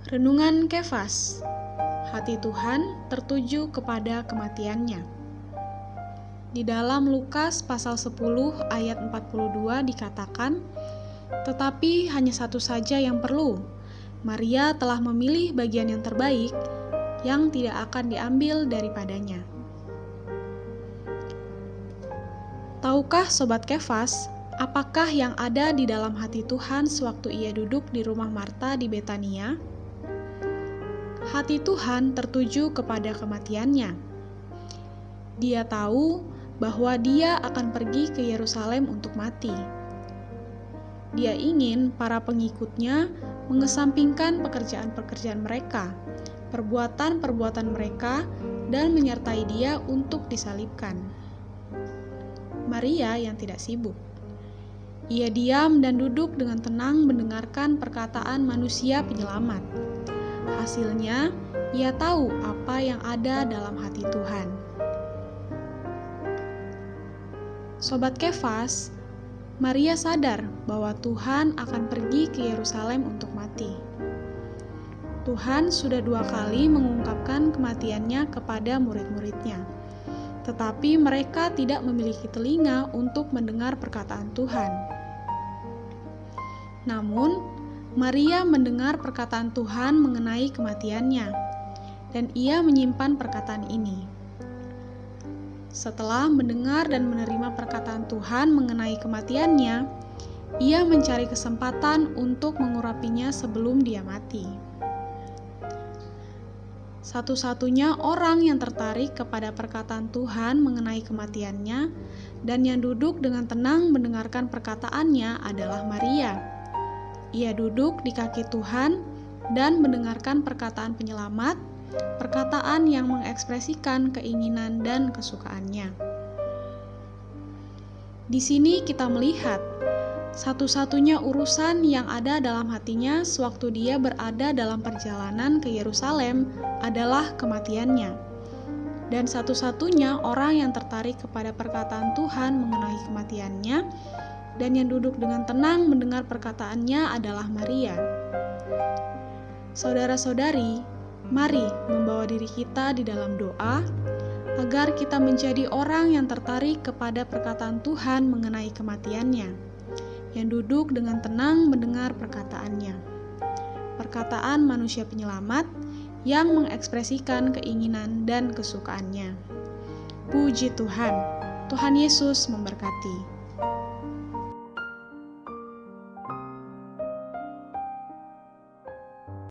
Renungan Kefas. Hati Tuhan tertuju kepada kematiannya. Di dalam Lukas pasal 10 ayat 42 dikatakan, "Tetapi hanya satu saja yang perlu. Maria telah memilih bagian yang terbaik, yang tidak akan diambil daripadanya." Tahukah Sobat Kefas, apakah yang ada di dalam hati Tuhan sewaktu ia duduk di rumah Marta di Betania? Hati Tuhan tertuju kepada kematiannya. Dia tahu bahwa dia akan pergi ke Yerusalem untuk mati. Dia ingin para pengikutnya mengesampingkan pekerjaan-pekerjaan mereka, perbuatan-perbuatan mereka, dan menyertai dia untuk disalibkan. Maria yang tidak sibuk. Ia diam dan duduk dengan tenang mendengarkan perkataan manusia penyelamat. Hasilnya, ia tahu apa yang ada dalam hati Tuhan. Sobat Kefas, Maria sadar bahwa Tuhan akan pergi ke Yerusalem untuk mati. Tuhan sudah 2 kali mengungkapkan kematiannya kepada murid-muridnya. Tetapi mereka tidak memiliki telinga untuk mendengar perkataan Tuhan. Namun, Maria mendengar perkataan Tuhan mengenai kematiannya, dan ia menyimpan perkataan ini. Setelah mendengar dan menerima perkataan Tuhan mengenai kematiannya, ia mencari kesempatan untuk mengurapinya sebelum dia mati. Satu-satunya orang yang tertarik kepada perkataan Tuhan mengenai kematiannya dan yang duduk dengan tenang mendengarkan perkataannya adalah Maria. Ia duduk di kaki Tuhan dan mendengarkan perkataan penyelamat, perkataan yang mengekspresikan keinginan dan kesukaannya. Di sini kita melihat satu-satunya urusan yang ada dalam hatinya sewaktu dia berada dalam perjalanan ke Yerusalem adalah kematiannya. Dan satu-satunya orang yang tertarik kepada perkataan Tuhan mengenai kematiannya dan yang duduk dengan tenang mendengar perkataannya adalah Maria. Saudara-saudari, mari membawa diri kita di dalam doa agar kita menjadi orang yang tertarik kepada perkataan Tuhan mengenai kematiannya, yang duduk dengan tenang mendengar perkataannya. Perkataan manusia penyelamat yang mengekspresikan keinginan dan kesukaannya. Puji Tuhan. Tuhan Yesus memberkati.